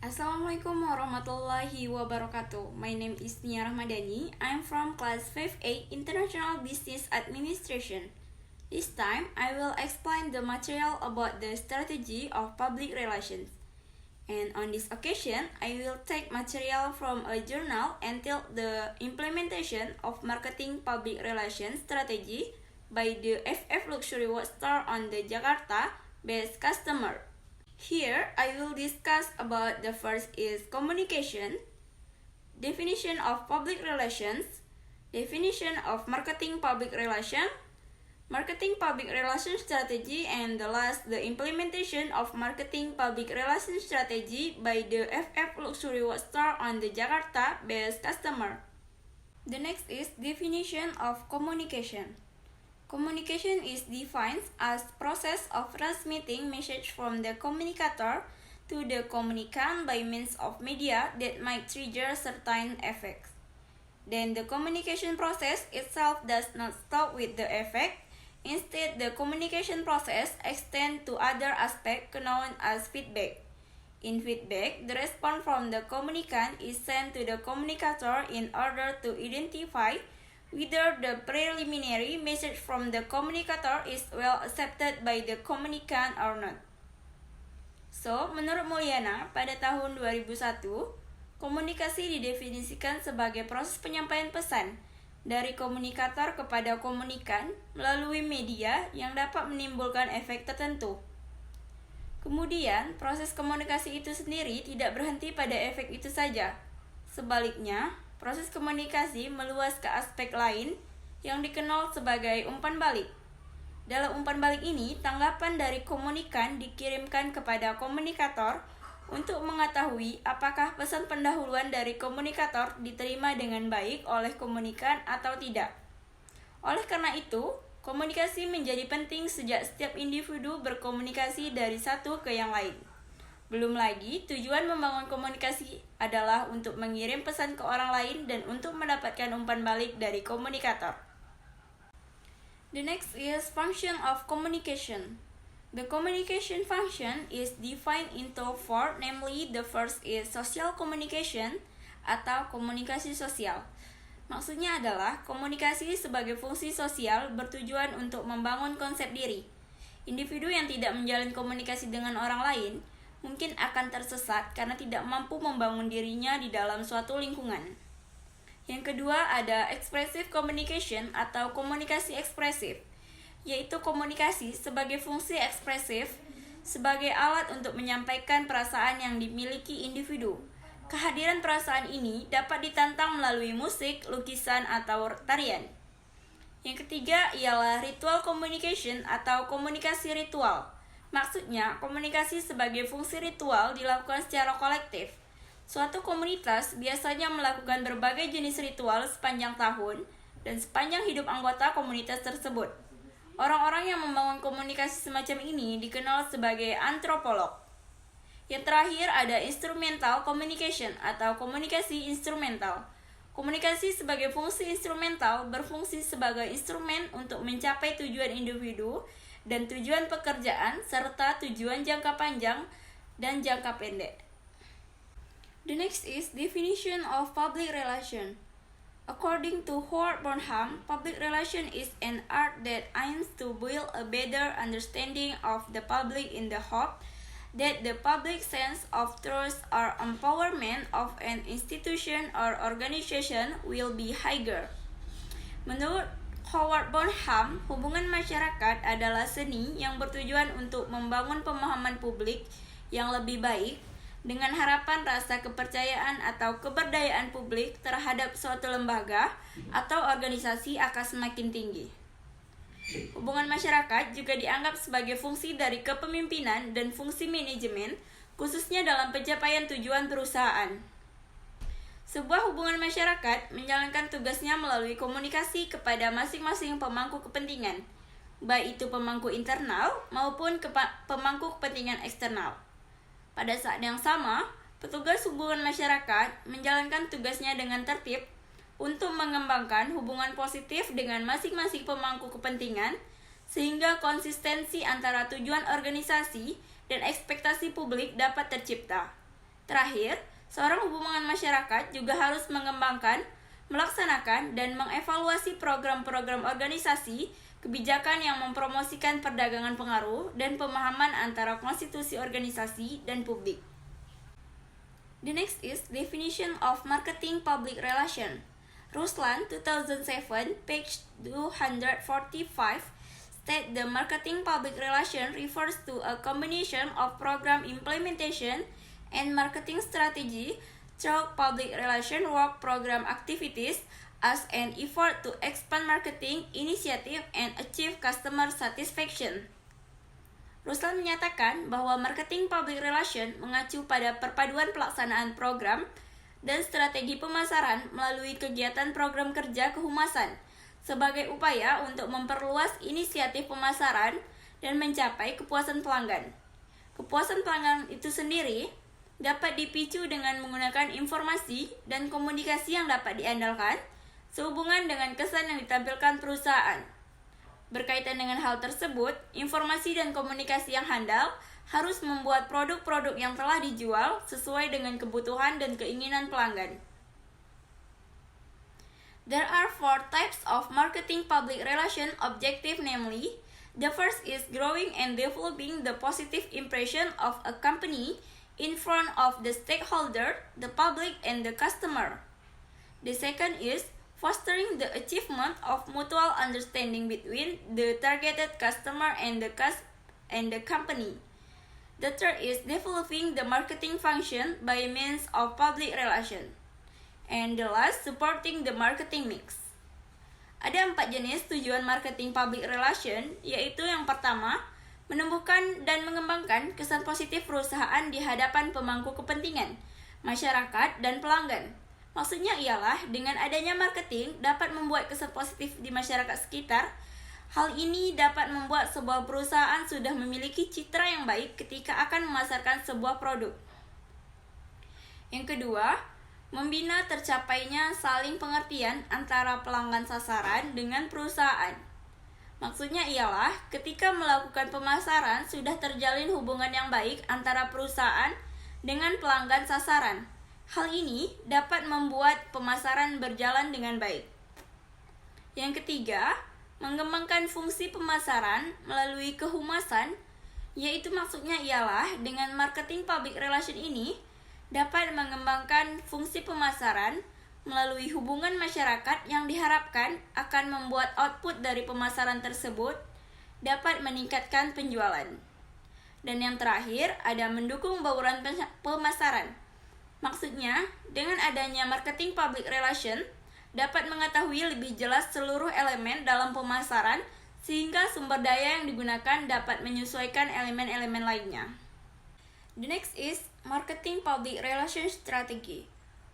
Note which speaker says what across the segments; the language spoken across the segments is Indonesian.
Speaker 1: Assalamualaikum warahmatullahi wabarakatuh. My name is Nia Rahmadani. I'm from class 5A International Business Administration. This time, I will explain the material about the strategy of public relations. And on this occasion, I will take material from a journal entitled The Implementation of Marketing Public Relations Strategy by the FF Luxury World Store on the Jakarta-based customer. Here, I will discuss about the first is communication, definition of public relations, definition of marketing public relation, marketing public relations strategy, and the last, the implementation of marketing public relations strategy by the FF Luxury World Store on the Jakarta-based customer. The next is definition of communication. Communication is defined as process of transmitting message from the communicator to the communicant by means of media that might trigger certain effects. Then the communication process itself does not stop with the effect. Instead, the communication process extends to other aspects known as feedback. In feedback, the response from the communicant is sent to the communicator in order to identify whether the preliminary message from the communicator is well accepted by the communicant or not. So, menurut Mulyana, pada tahun 2001, komunikasi didefinisikan sebagai proses penyampaian pesan dari komunikator kepada komunikan melalui media yang dapat menimbulkan efek tertentu. Kemudian, proses komunikasi itu sendiri tidak berhenti pada efek itu saja. Sebaliknya, proses komunikasi meluas ke aspek lain yang dikenal sebagai umpan balik. Dalam umpan balik ini, tanggapan dari komunikan dikirimkan kepada komunikator untuk mengetahui apakah pesan pendahuluan dari komunikator diterima dengan baik oleh komunikan atau tidak. Oleh karena itu, komunikasi menjadi penting sejak setiap individu berkomunikasi dari satu ke yang lain. Belum lagi, tujuan membangun komunikasi adalah untuk mengirim pesan ke orang lain dan untuk mendapatkan umpan balik dari komunikator. The next is function of communication. The communication function is defined into four, namely the first is social communication atau komunikasi sosial. Maksudnya adalah komunikasi sebagai fungsi sosial bertujuan untuk membangun konsep diri. Individu yang tidak menjalin komunikasi dengan orang lain mungkin akan tersesat karena tidak mampu membangun dirinya di dalam suatu lingkungan. Yang kedua ada expressive communication atau komunikasi ekspresif, yaitu komunikasi sebagai fungsi ekspresif sebagai alat untuk menyampaikan perasaan yang dimiliki individu. Kehadiran perasaan ini dapat ditantang melalui musik, lukisan, atau tarian. Yang ketiga ialah ritual communication atau komunikasi ritual. Maksudnya, komunikasi sebagai fungsi ritual dilakukan secara kolektif. Suatu komunitas biasanya melakukan berbagai jenis ritual sepanjang tahun dan sepanjang hidup anggota komunitas tersebut. Orang-orang yang membangun komunikasi semacam ini dikenal sebagai antropolog. Yang terakhir ada instrumental communication atau komunikasi instrumental. Komunikasi sebagai fungsi instrumental berfungsi sebagai instrumen untuk mencapai tujuan individu dan tujuan pekerjaan serta tujuan jangka panjang dan jangka pendek. The next is definition of public relation. According to Howard Burnham, public relation is an art that aims to build a better understanding of the public in the hope that the public sense of trust or empowerment of an institution or organization will be higher. Menurut Howard Burnham, hubungan masyarakat adalah seni yang bertujuan untuk membangun pemahaman publik yang lebih baik dengan harapan rasa kepercayaan atau keberdayaan publik terhadap suatu lembaga atau organisasi akan semakin tinggi. Hubungan masyarakat juga dianggap sebagai fungsi dari kepemimpinan dan fungsi manajemen, khususnya dalam pencapaian tujuan perusahaan. Sebuah hubungan masyarakat menjalankan tugasnya melalui komunikasi kepada masing-masing pemangku kepentingan, baik itu pemangku internal maupun pemangku kepentingan eksternal. Pada saat yang sama, petugas hubungan masyarakat menjalankan tugasnya dengan tertib untuk mengembangkan hubungan positif dengan masing-masing pemangku kepentingan, sehingga konsistensi antara tujuan organisasi dan ekspektasi publik dapat tercipta. Terakhir, seorang hubungan masyarakat juga harus mengembangkan, melaksanakan, dan mengevaluasi program-program organisasi, kebijakan yang mempromosikan perdagangan pengaruh dan pemahaman antara konstitusi organisasi dan publik. The next is definition of marketing public relation. Ruslan 2007, page 245, state the marketing public relation refers to a combination of program implementation and marketing strategy through public relation work program activities as an effort to expand marketing initiative and achieve customer satisfaction. Ruslan menyatakan bahwa marketing public relation mengacu pada perpaduan pelaksanaan program dan strategi pemasaran melalui kegiatan program kerja kehumasan sebagai upaya untuk memperluas inisiatif pemasaran dan mencapai kepuasan pelanggan. Kepuasan pelanggan itu sendiri dapat dipicu dengan menggunakan informasi dan komunikasi yang dapat diandalkan sehubungan dengan kesan yang ditampilkan perusahaan. Berkaitan dengan hal tersebut, informasi dan komunikasi yang handal harus membuat produk-produk yang telah dijual sesuai dengan kebutuhan dan keinginan pelanggan. There are 4 types of marketing public relation objective, namely, the first is growing and developing the positive impression of a company in front of the stakeholder, the public, and the customer. The second is fostering the achievement of mutual understanding between the targeted customer and the company. The third is developing the marketing function by means of public relation. And the last, supporting the marketing mix. Ada 4 jenis tujuan marketing public relation, yaitu yang pertama, menumbuhkan dan mengembangkan kesan positif perusahaan di hadapan pemangku kepentingan, masyarakat, dan pelanggan. Maksudnya ialah dengan adanya marketing dapat membuat kesan positif di masyarakat sekitar. Hal ini dapat membuat sebuah perusahaan sudah memiliki citra yang baik ketika akan memasarkan sebuah produk. Yang kedua, membina tercapainya saling pengertian antara pelanggan sasaran dengan perusahaan. Maksudnya ialah ketika melakukan pemasaran sudah terjalin hubungan yang baik antara perusahaan dengan pelanggan sasaran. Hal ini dapat membuat pemasaran berjalan dengan baik. Yang ketiga, mengembangkan fungsi pemasaran melalui kehumasan, yaitu maksudnya ialah dengan marketing public relation ini dapat mengembangkan fungsi pemasaran melalui hubungan masyarakat yang diharapkan akan membuat output dari pemasaran tersebut dapat meningkatkan penjualan. Dan yang terakhir, ada mendukung bauran pemasaran. Maksudnya, dengan adanya marketing public relation, dapat mengetahui lebih jelas seluruh elemen dalam pemasaran, sehingga sumber daya yang digunakan dapat menyesuaikan elemen-elemen lainnya. The next is marketing public relations strategy.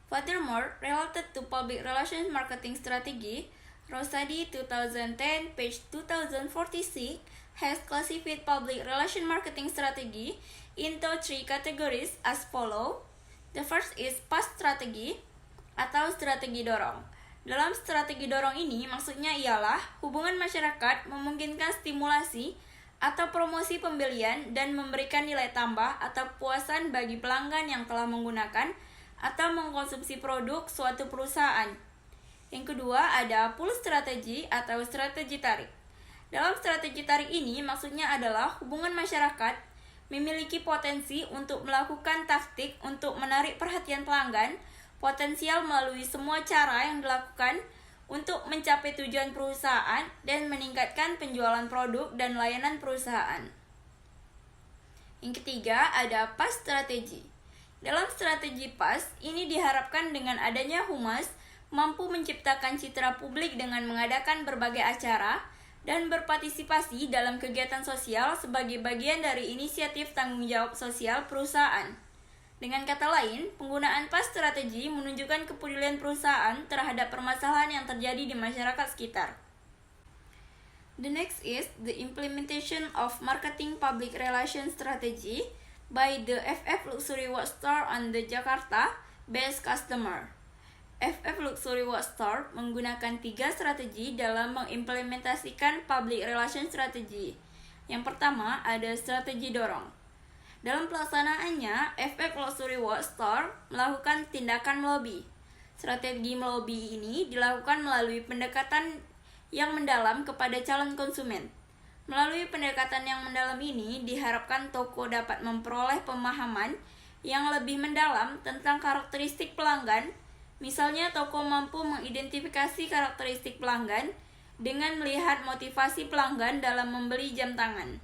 Speaker 1: Furthermore, related to public relations marketing strategy, Rosadi 2010, page 2046, has classified public relation marketing strategy into 3 categories as follow. The first is push strategy atau strategi dorong. Dalam strategi dorong ini maksudnya ialah hubungan masyarakat memungkinkan stimulasi atau promosi pembelian dan memberikan nilai tambah atau puasan bagi pelanggan yang telah menggunakan atau mengkonsumsi produk suatu perusahaan. Yang kedua ada pull strategi atau strategi tarik. Dalam strategi tarik ini maksudnya adalah hubungan masyarakat memiliki potensi untuk melakukan taktik untuk menarik perhatian pelanggan, potensial melalui semua cara yang dilakukan untuk mencapai tujuan perusahaan dan meningkatkan penjualan produk dan layanan perusahaan. Yang ketiga, ada push strategi. Dalam strategi push, ini diharapkan dengan adanya humas mampu menciptakan citra publik dengan mengadakan berbagai acara dan berpartisipasi dalam kegiatan sosial sebagai bagian dari inisiatif tanggung jawab sosial perusahaan. Dengan kata lain, penggunaan push strategi menunjukkan kepedulian perusahaan terhadap permasalahan yang terjadi di masyarakat sekitar. The next is the implementation of marketing public relations strategy by the FF Luxury Watch Store on the Jakarta based customer. FF Luxury Watch Store menggunakan 3 strategi dalam mengimplementasikan public relations strategy. Yang pertama ada strategi dorong. Dalam pelaksanaannya, FF Luxury World Store melakukan tindakan melobi. Strategi melobi ini dilakukan melalui pendekatan yang mendalam kepada calon konsumen. Melalui pendekatan yang mendalam ini, diharapkan toko dapat memperoleh pemahaman yang lebih mendalam tentang karakteristik pelanggan. Misalnya, toko mampu mengidentifikasi karakteristik pelanggan dengan melihat motivasi pelanggan dalam membeli jam tangan.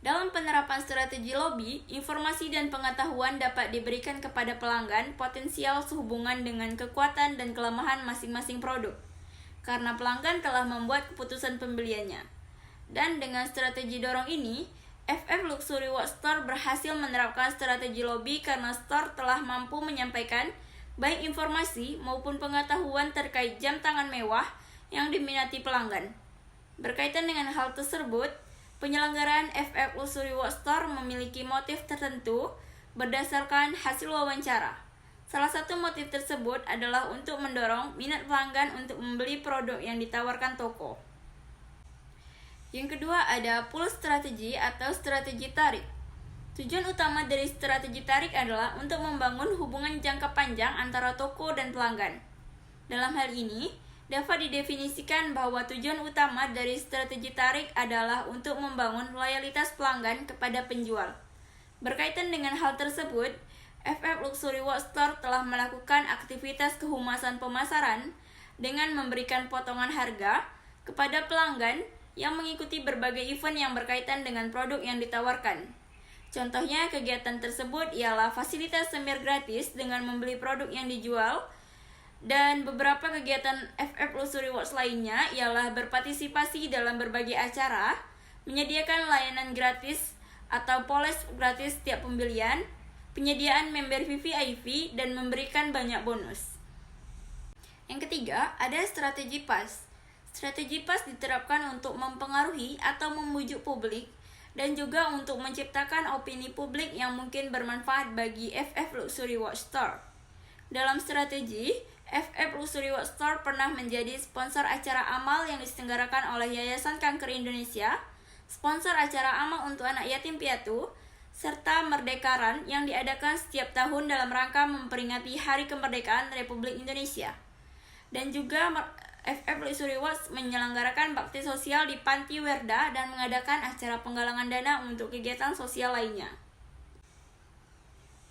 Speaker 1: Dalam penerapan strategi lobby, informasi dan pengetahuan dapat diberikan kepada pelanggan potensial sehubungan dengan kekuatan dan kelemahan masing-masing produk, karena pelanggan telah membuat keputusan pembeliannya. Dan dengan strategi dorong ini, FF Luxury World Store berhasil menerapkan strategi lobby karena store telah mampu menyampaikan baik informasi maupun pengetahuan terkait jam tangan mewah yang diminati pelanggan. Berkaitan dengan hal tersebut, penyelenggaraan FF Luxury World Store memiliki motif tertentu berdasarkan hasil wawancara. Salah satu motif tersebut adalah untuk mendorong minat pelanggan untuk membeli produk yang ditawarkan toko. Yang kedua ada pull strategi atau strategi tarik. Tujuan utama dari strategi tarik adalah untuk membangun hubungan jangka panjang antara toko dan pelanggan. Dalam hal ini, dapat didefinisikan bahwa tujuan utama dari strategi tarik adalah untuk membangun loyalitas pelanggan kepada penjual. Berkaitan dengan hal tersebut, FF Luxury World Store telah melakukan aktivitas kehumasan pemasaran dengan memberikan potongan harga kepada pelanggan yang mengikuti berbagai event yang berkaitan dengan produk yang ditawarkan. Contohnya, kegiatan tersebut ialah fasilitas semir gratis dengan membeli produk yang dijual. Dan beberapa kegiatan FF Luxury World lainnya ialah berpartisipasi dalam berbagai acara, menyediakan layanan gratis atau poles gratis setiap pembelian, penyediaan member VVIP, dan memberikan banyak bonus. Yang ketiga, ada strategi PAS. Strategi PAS diterapkan untuk mempengaruhi atau membujuk publik dan juga untuk menciptakan opini publik yang mungkin bermanfaat bagi FF Luxury World Store. Dalam strategi, FF Luxury World Store pernah menjadi sponsor acara amal yang diselenggarakan oleh Yayasan Kanker Indonesia, sponsor acara amal untuk anak yatim piatu, serta Merdekaran yang diadakan setiap tahun dalam rangka memperingati Hari Kemerdekaan Republik Indonesia. Dan juga FF Luxury World menyelenggarakan bakti sosial di Panti Werda dan mengadakan acara penggalangan dana untuk kegiatan sosial lainnya.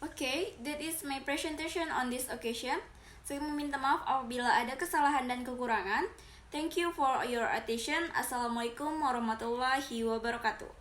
Speaker 1: Okay, that is my presentation on this occasion. Saya meminta maaf apabila ada kesalahan dan kekurangan. Thank you for your attention. Assalamualaikum warahmatullahi wabarakatuh.